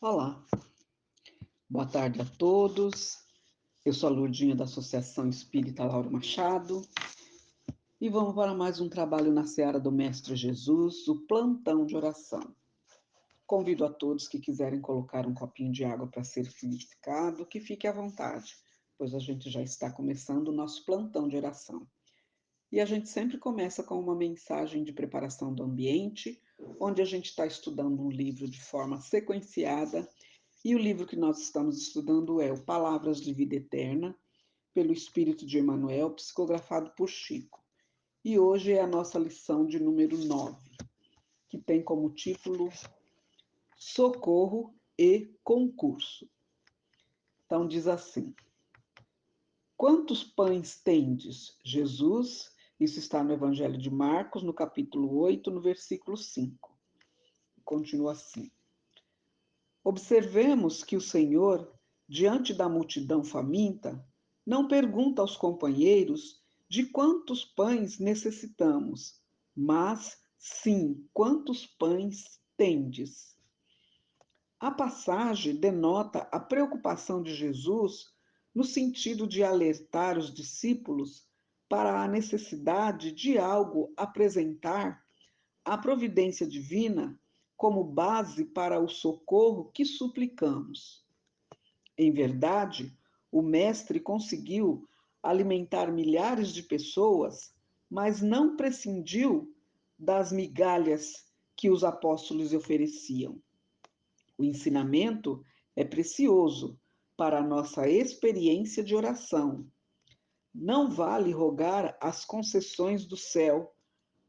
Olá, boa tarde a todos. Eu sou a Lourdinha da Associação Espírita Lauro Machado e vamos para mais um trabalho na Seara do Mestre Jesus, o plantão de oração. Convido a todos que quiserem colocar um copinho de água para ser fluidificado, que fique à vontade, pois a gente já está começando o nosso plantão de oração. E a gente sempre começa com uma mensagem de preparação do ambiente, onde a gente está estudando um livro de forma sequenciada. E o livro que nós estamos estudando é o Palavras de Vida Eterna, pelo Espírito de Emmanuel, psicografado por Chico. E hoje é a nossa lição de número 9, que tem como título Socorro e Concurso. Então diz assim: Quantos pães tendes, Jesus? Isso está no Evangelho de Marcos, no capítulo 8, no versículo 5. Continua assim: Observemos que o Senhor, diante da multidão faminta, não pergunta aos companheiros de quantos pães necessitamos, mas sim quantos pães tendes. A passagem denota a preocupação de Jesus no sentido de alertar os discípulos para a necessidade de algo apresentar à providência divina como base para o socorro que suplicamos. Em verdade, o Mestre conseguiu alimentar milhares de pessoas, mas não prescindiu das migalhas que os apóstolos ofereciam. O ensinamento é precioso para a nossa experiência de oração. Não vale rogar as concessões do céu,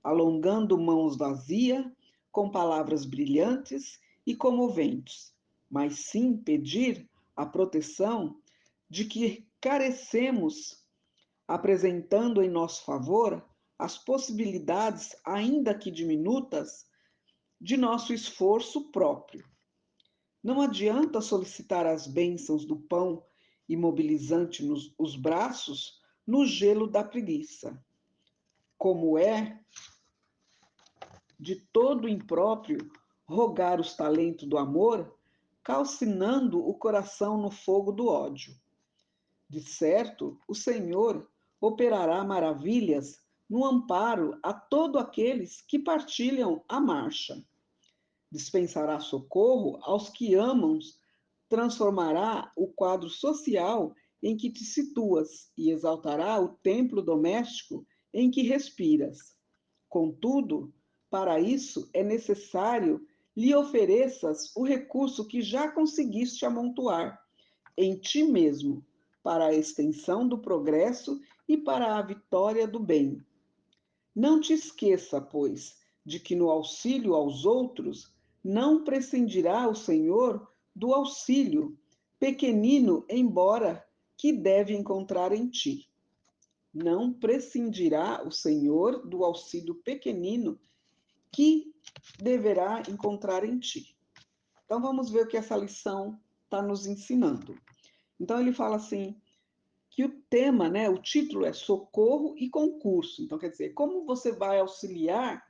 alongando mãos vazias, com palavras brilhantes e comoventes, mas sim pedir a proteção de que carecemos, apresentando em nosso favor as possibilidades, ainda que diminutas, de nosso esforço próprio. Não adianta solicitar as bênçãos do pão imobilizante nos os braços no gelo da preguiça. Como é de todo impróprio rogar os talentos do amor, calcinando o coração no fogo do ódio. De certo, o Senhor operará maravilhas no amparo a todos aqueles que partilham a marcha. Dispensará socorro aos que amam, transformará o quadro social em que te situas e exaltará o templo doméstico em que respiras. Contudo, para isso é necessário lhe ofereças o recurso que já conseguiste amontoar em ti mesmo, para a extensão do progresso e para a vitória do bem. Não te esqueça, pois, de que no auxílio aos outros não prescindirá o Senhor do auxílio, pequenino embora, que deve encontrar em ti. Não prescindirá o Senhor do auxílio pequenino que deverá encontrar em ti. Então vamos ver o que essa lição está nos ensinando. Então ele fala assim que o tema, né, o título é Socorro e Concurso. Então quer dizer, como você vai auxiliar,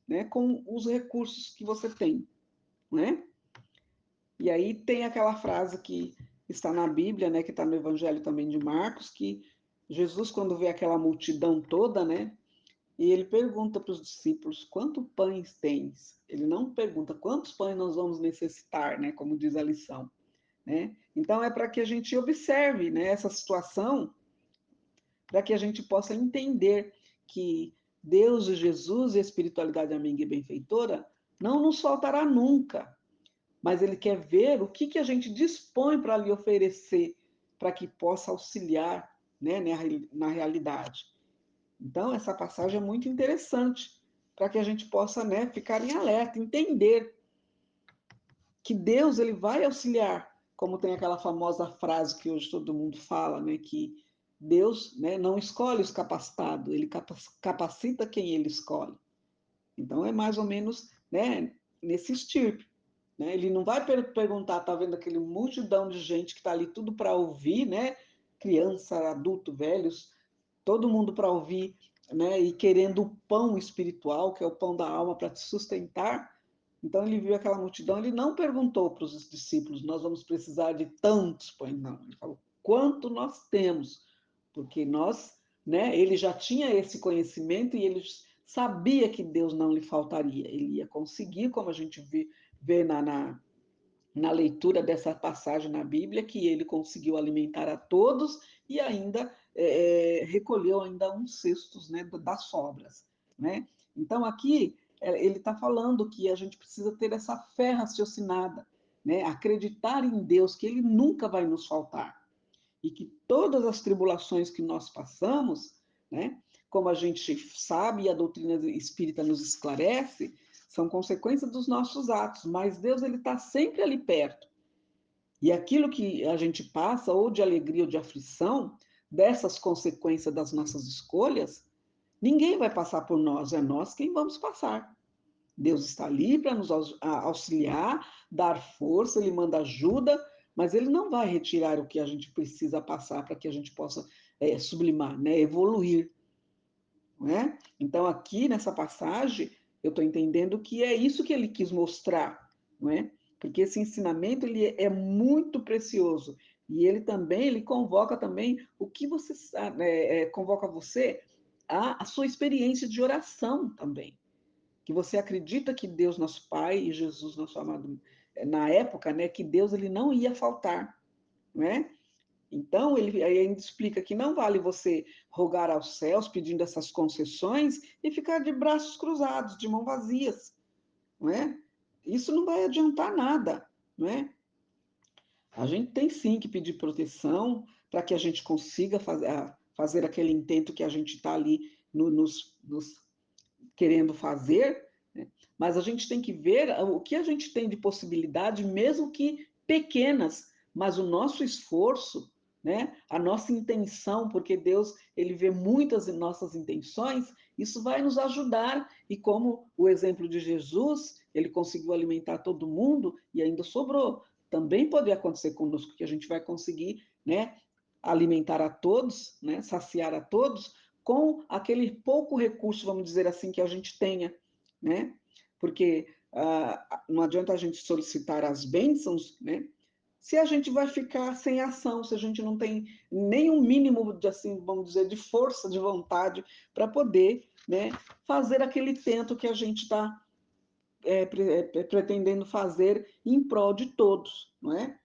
né, com os recursos que você tem, né? E aí tem aquela frase que está na Bíblia, né, que está no Evangelho também de Marcos, que Jesus, quando vê aquela multidão toda, né, e ele pergunta para os discípulos, quantos pães tens? Ele não pergunta quantos pães nós vamos necessitar, né, como diz a lição, né? Então é para que a gente observe, né, essa situação, para que a gente possa entender que Deus e Jesus e a espiritualidade amiga e benfeitora não nos faltará nunca, mas ele quer ver o que a gente dispõe para lhe oferecer, para que possa auxiliar, né, na realidade. Então, essa passagem é muito interessante, para que a gente possa, né, ficar em alerta, entender que Deus ele vai auxiliar, como tem aquela famosa frase que hoje todo mundo fala, né, que Deus, né, não escolhe os capacitados, ele capacita quem ele escolhe. Então, é mais ou menos, né, nesse estirpe. Né? Ele não vai perguntar, tá vendo aquele multidão de gente que está ali tudo para ouvir, né? Criança, adulto, velhos, todo mundo para ouvir, né? E querendo o pão espiritual, que é o pão da alma para te sustentar. Então ele viu aquela multidão, ele não perguntou para os discípulos, nós vamos precisar de tantos pães, não. Ele falou, quanto nós temos? Porque nós, né, ele já tinha esse conhecimento e ele sabia que Deus não lhe faltaria. Ele ia conseguir, como a gente vê na leitura dessa passagem na Bíblia, que ele conseguiu alimentar a todos e ainda recolheu ainda uns cestos, né, das sobras, né? Então aqui ele está falando que a gente precisa ter essa fé raciocinada, né? Acreditar em Deus, que Ele nunca vai nos faltar e que todas as tribulações que nós passamos, né, como a gente sabe e a doutrina espírita nos esclarece, são consequência dos nossos atos, mas Deus ele está sempre ali perto. E aquilo que a gente passa, ou de alegria ou de aflição, dessas consequências das nossas escolhas, ninguém vai passar por nós, é nós quem vamos passar. Deus está ali para nos auxiliar, dar força, Ele manda ajuda, mas Ele não vai retirar o que a gente precisa passar para que a gente possa sublimar, né, evoluir. Não é? Então, aqui nessa passagem, eu estou entendendo que é isso que ele quis mostrar, não é? Porque esse ensinamento ele é muito precioso e ele convoca também o que você convoca você a sua experiência de oração também, que você acredita que Deus nosso Pai e Jesus nosso amado na época, né, que Deus ele não ia faltar, não é? Então, ele aí ainda explica que não vale você rogar aos céus pedindo essas concessões e ficar de braços cruzados, de mãos vazias, não é? Isso não vai adiantar nada, não é? A gente tem sim que pedir proteção para que a gente consiga fazer aquele intento que a gente está ali nos querendo fazer, né? Mas a gente tem que ver o que a gente tem de possibilidade, mesmo que pequenas, mas o nosso esforço, né? A nossa intenção, porque Deus ele vê muitas nossas intenções, isso vai nos ajudar. E como o exemplo de Jesus, ele conseguiu alimentar todo mundo e ainda sobrou. Também pode acontecer conosco que a gente vai conseguir, né? Alimentar a todos, né? Saciar a todos com aquele pouco recurso, vamos dizer assim, que a gente tenha, né? Porque não adianta a gente solicitar as bênçãos, né? Se a gente vai ficar sem ação, se a gente não tem nenhum mínimo de, assim, vamos dizer, de força, de vontade para poder, né, fazer aquele tento que a gente está pretendendo fazer em prol de todos, não é?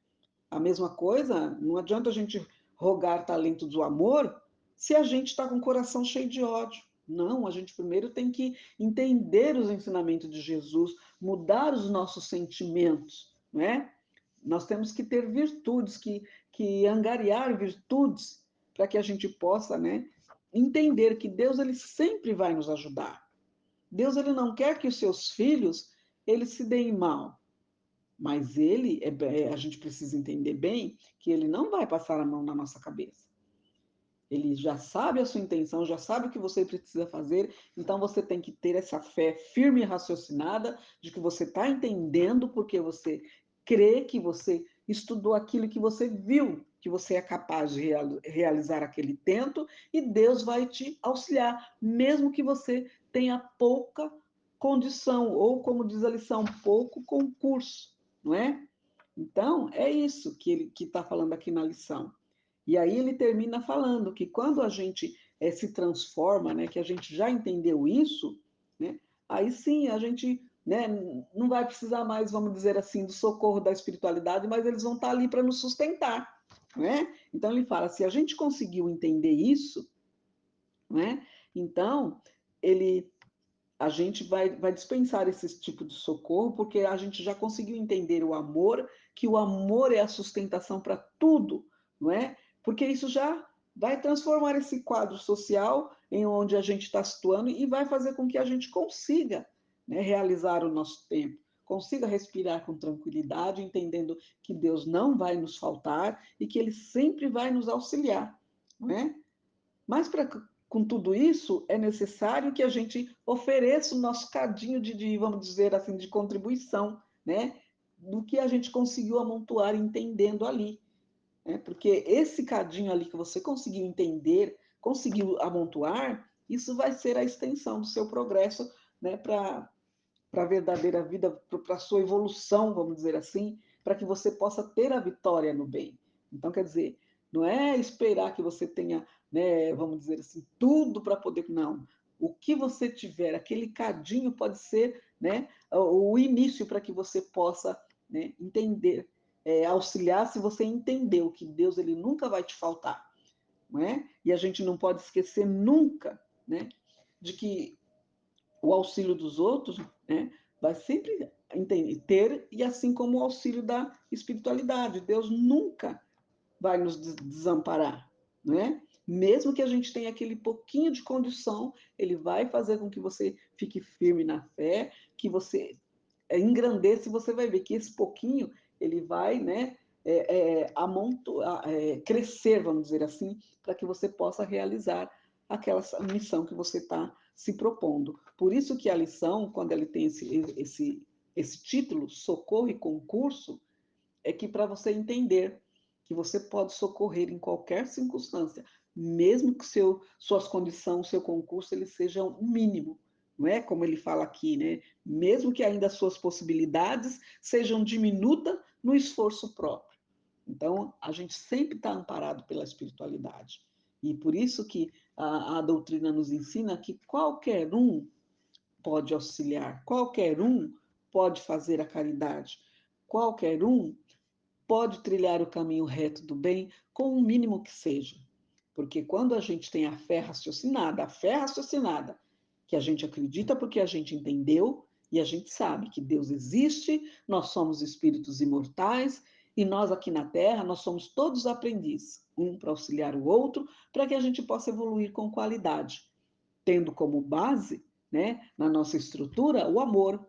A mesma coisa, não adianta a gente rogar talento do amor se a gente está com o coração cheio de ódio. Não, a gente primeiro tem que entender os ensinamentos de Jesus, mudar os nossos sentimentos, não é? Nós temos que ter virtudes, que angariar virtudes para que a gente possa, né, entender que Deus ele sempre vai nos ajudar. Deus ele não quer que os seus filhos eles se deem mal. Mas a gente precisa entender bem que ele não vai passar a mão na nossa cabeça. Ele já sabe a sua intenção, já sabe o que você precisa fazer, então você tem que ter essa fé firme e raciocinada de que você está entendendo porque você crê que você estudou aquilo que você viu, que você é capaz de realizar aquele tento e Deus vai te auxiliar, mesmo que você tenha pouca condição, ou como diz a lição, pouco concurso, não é? Então, é isso que ele que está falando aqui na lição. E aí ele termina falando que quando a gente se transforma, né, que a gente já entendeu isso, né, aí sim a gente, né, não vai precisar mais, vamos dizer assim, do socorro da espiritualidade, mas eles vão estar ali para nos sustentar, né? Então ele fala, se a gente conseguiu entender isso, né, então ele a gente vai dispensar esse tipo de socorro, porque a gente já conseguiu entender o amor, que o amor é a sustentação para tudo, não é? Porque isso já vai transformar esse quadro social em onde a gente está situando e vai fazer com que a gente consiga, né, realizar o nosso tempo, consiga respirar com tranquilidade, entendendo que Deus não vai nos faltar e que Ele sempre vai nos auxiliar, não é? Mas com tudo isso, é necessário que a gente ofereça o nosso cadinho vamos dizer assim, de contribuição, né? Do que a gente conseguiu amontoar entendendo ali. Né? Porque esse cadinho ali que você conseguiu entender, conseguiu amontoar, isso vai ser a extensão do seu progresso, né? para a verdadeira vida, para a sua evolução, vamos dizer assim, para que você possa ter a vitória no bem. Então, quer dizer, não é esperar que você tenha, né, vamos dizer assim, tudo para poder. Não. O que você tiver, aquele cadinho pode ser, né, o início para que você possa, né, entender, auxiliar se você entendeu que Deus ele nunca vai te faltar, não é? E a gente não pode esquecer nunca, né, de que o auxílio dos outros, né, vai sempre ter, e assim como o auxílio da espiritualidade. Deus nunca vai nos desamparar, não é? Mesmo que a gente tenha aquele pouquinho de condição, ele vai fazer com que você fique firme na fé, que você engrandeça, e você vai ver que esse pouquinho ele vai, né, crescer, vamos dizer assim, para que você possa realizar aquela missão que você está se propondo. Por isso que a lição, quando ele tem esse título, Socorro e Concurso, é que para você entender que você pode socorrer em qualquer circunstância, mesmo que suas condições, seu concurso, ele seja um mínimo, não é? Como ele fala aqui, né? Mesmo que ainda as suas possibilidades sejam diminutas no esforço próprio. Então, a gente sempre está amparado pela espiritualidade. E por isso que a doutrina nos ensina que qualquer um pode auxiliar, qualquer um pode fazer a caridade, qualquer um pode trilhar o caminho reto do bem, com o mínimo que seja. Porque quando a gente tem a fé raciocinada, que a gente acredita porque a gente entendeu e a gente sabe que Deus existe, nós somos espíritos imortais e nós aqui na Terra, nós somos todos aprendizes, um para auxiliar o outro, para que a gente possa evoluir com qualidade, tendo como base, né, na nossa estrutura, o amor.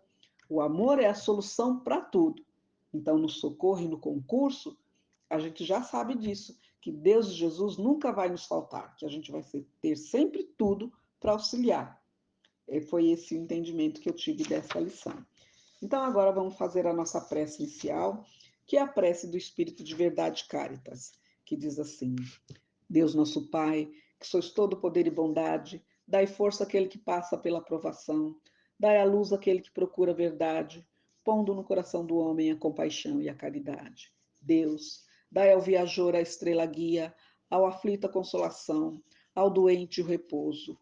O amor é a solução para tudo. Então, no socorro e no concurso, a gente já sabe disso, que Deus e Jesus nunca vai nos faltar, que a gente vai ter sempre tudo para auxiliar. Foi esse o entendimento que eu tive dessa lição. Então, agora vamos fazer a nossa prece inicial, que é a prece do Espírito de Verdade Caritas, que diz assim: Deus nosso Pai, que sois todo poder e bondade, dai força àquele que passa pela provação, dai à luz àquele que procura a verdade, pondo no coração do homem a compaixão e a caridade. Deus, dai ao viajor a estrela guia, ao aflito a consolação, ao doente o repouso.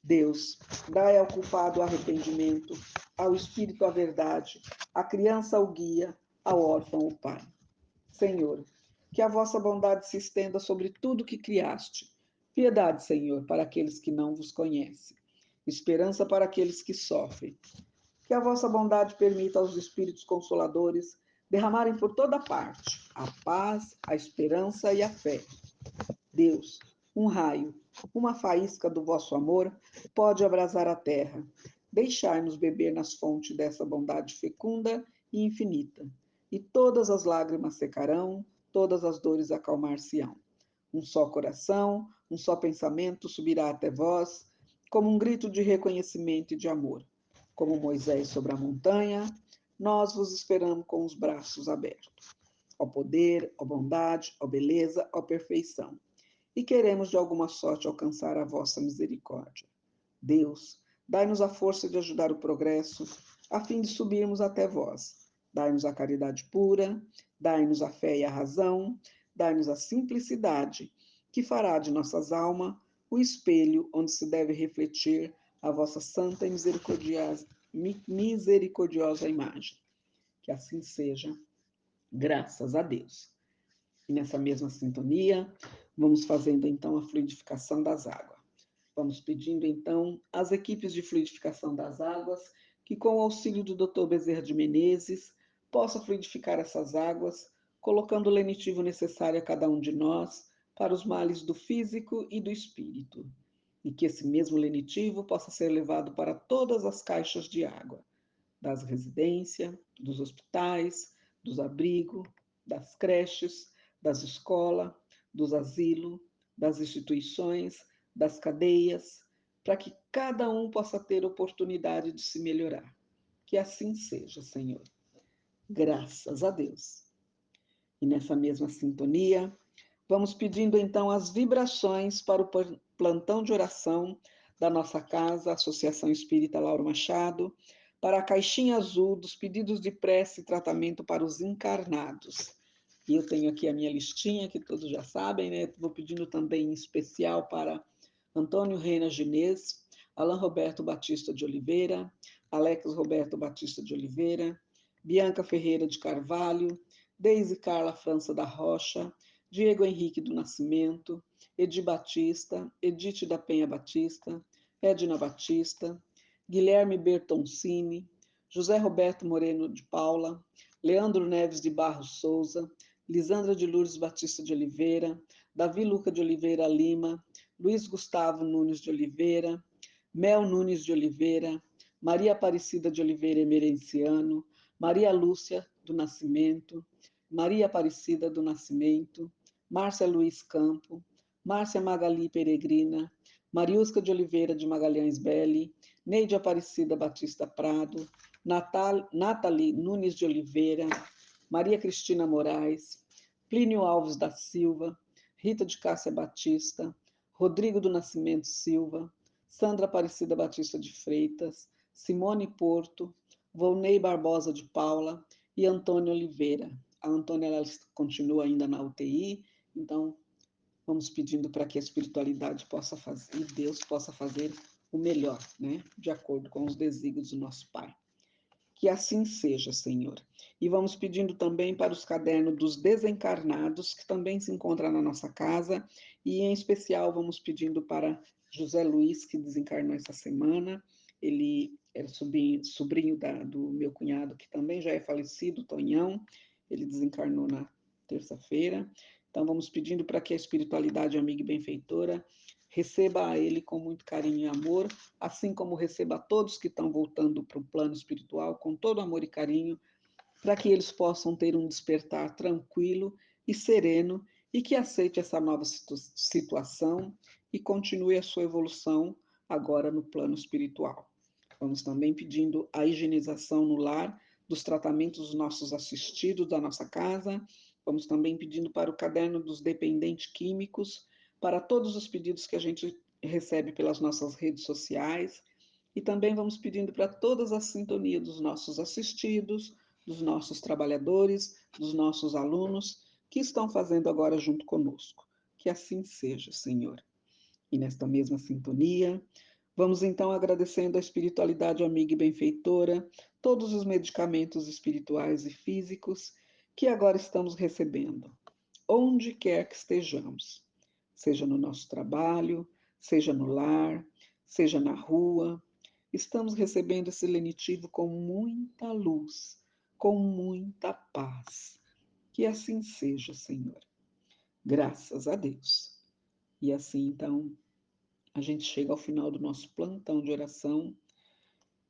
Deus, dai ao culpado o arrependimento, ao espírito a verdade, à criança o guia, ao órfão o pai. Senhor, que a vossa bondade se estenda sobre tudo que criaste. Piedade, Senhor, para aqueles que não vos conhecem. Esperança para aqueles que sofrem. Que a vossa bondade permita aos espíritos consoladores derramarem por toda parte a paz, a esperança e a fé. Deus, um raio, uma faísca do vosso amor pode abrasar a terra. Deixai-nos beber nas fontes dessa bondade fecunda e infinita. E todas as lágrimas secarão, todas as dores acalmar-se-ão. Um só coração, um só pensamento subirá até vós, como um grito de reconhecimento e de amor. Como Moisés sobre a montanha, nós vos esperamos com os braços abertos. Ó poder, ó bondade, ó beleza, ó perfeição. E queremos de alguma sorte alcançar a vossa misericórdia. Deus, dai-nos a força de ajudar o progresso, a fim de subirmos até vós. Dai-nos a caridade pura, dai-nos a fé e a razão, dai-nos a simplicidade, que fará de nossas almas o espelho onde se deve refletir a vossa santa e misericordiosa imagem. Que assim seja, graças a Deus. E nessa mesma sintonia, vamos fazendo então a fluidificação das águas. Vamos pedindo então às equipes de fluidificação das águas que, com o auxílio do Dr. Bezerra de Menezes, possa fluidificar essas águas, colocando o lenitivo necessário a cada um de nós para os males do físico e do espírito. E que esse mesmo lenitivo possa ser levado para todas as caixas de água, das residências, dos hospitais, dos abrigos, das creches, das escolas, dos asilos, das instituições, das cadeias, para que cada um possa ter oportunidade de se melhorar. Que assim seja, Senhor. Graças a Deus. E nessa mesma sintonia, vamos pedindo então as vibrações para o plantão de oração da nossa casa, Associação Espírita Lauro Machado, para a caixinha azul dos pedidos de prece e tratamento para os encarnados. E eu tenho aqui a minha listinha, que todos já sabem, né? Vou pedindo também em especial para Antônio Reina Ginês, Alain Roberto Batista de Oliveira, Alex Roberto Batista de Oliveira, Bianca Ferreira de Carvalho, Deise Carla França da Rocha, Diego Henrique do Nascimento, Edi Batista, Edith da Penha Batista, Edna Batista, Guilherme Bertoncini, José Roberto Moreno de Paula, Leandro Neves de Barros Souza, Lisandra de Lourdes Batista de Oliveira, Davi Luca de Oliveira Lima, Luiz Gustavo Nunes de Oliveira, Mel Nunes de Oliveira, Maria Aparecida de Oliveira Emerenciano, Maria Lúcia do Nascimento, Maria Aparecida do Nascimento, Márcia Luiz Campo, Márcia Magali Peregrina, Mariusca de Oliveira de Magalhães Belli, Neide Aparecida Batista Prado, Nathalie Nunes de Oliveira, Maria Cristina Moraes, Plínio Alves da Silva, Rita de Cássia Batista, Rodrigo do Nascimento Silva, Sandra Aparecida Batista de Freitas, Simone Porto, Volney Barbosa de Paula e Antônio Oliveira. A Antônia ela continua ainda na UTI, então vamos pedindo para que a espiritualidade possa fazer, e Deus possa fazer o melhor, né? De acordo com os desígnios do nosso Pai. Que assim seja, Senhor. E vamos pedindo também para os cadernos dos desencarnados, que também se encontram na nossa casa, e em especial vamos pedindo para José Luiz, que desencarnou essa semana. Ele era sobrinho do meu cunhado, que também já é falecido, Tonhão. Ele desencarnou na terça-feira. Então vamos pedindo para que a espiritualidade amiga e benfeitora receba a ele com muito carinho e amor, assim como receba todos que estão voltando para o plano espiritual com todo amor e carinho, para que eles possam ter um despertar tranquilo e sereno e que aceite essa nova situação e continue a sua evolução agora no plano espiritual. Vamos também pedindo a higienização no lar dos tratamentos dos nossos assistidos da nossa casa. Vamos também pedindo para o caderno dos dependentes químicos, para todos os pedidos que a gente recebe pelas nossas redes sociais. E também vamos pedindo para todas as sintonias dos nossos assistidos, dos nossos trabalhadores, dos nossos alunos, que estão fazendo agora junto conosco. Que assim seja, Senhor. E nesta mesma sintonia, vamos então agradecendo a espiritualidade amiga e benfeitora, todos os medicamentos espirituais e físicos que agora estamos recebendo, onde quer que estejamos, seja no nosso trabalho, seja no lar, seja na rua, estamos recebendo esse lenitivo com muita luz, com muita paz. Que assim seja, Senhor. Graças a Deus. E assim, então, a gente chega ao final do nosso plantão de oração.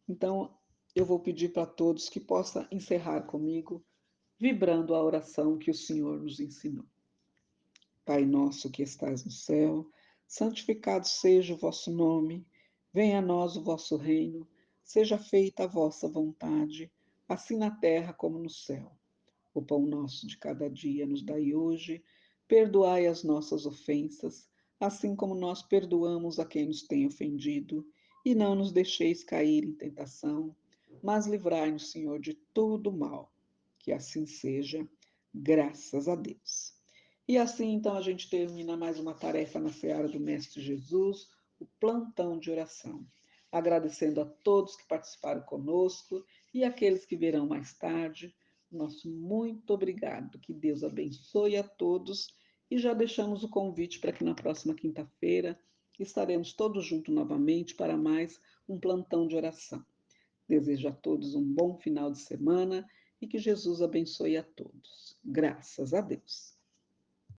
Então, eu vou pedir para todos que possam encerrar comigo, vibrando a oração que o Senhor nos ensinou. Pai nosso que estais no céu, santificado seja o vosso nome, venha a nós o vosso reino, seja feita a vossa vontade, assim na terra como no céu. O pão nosso de cada dia nos dai hoje, perdoai as nossas ofensas, assim como nós perdoamos a quem nos tem ofendido, e não nos deixeis cair em tentação, mas livrai-nos, Senhor, de todo mal. Que assim seja, graças a Deus. E assim, então, a gente termina mais uma tarefa na seara do Mestre Jesus, o plantão de oração. Agradecendo a todos que participaram conosco e aqueles que virão mais tarde. Nosso muito obrigado. Que Deus abençoe a todos. E já deixamos o convite para que na próxima quinta-feira estaremos todos juntos novamente para mais um plantão de oração. Desejo a todos um bom final de semana e que Jesus abençoe a todos. Graças a Deus.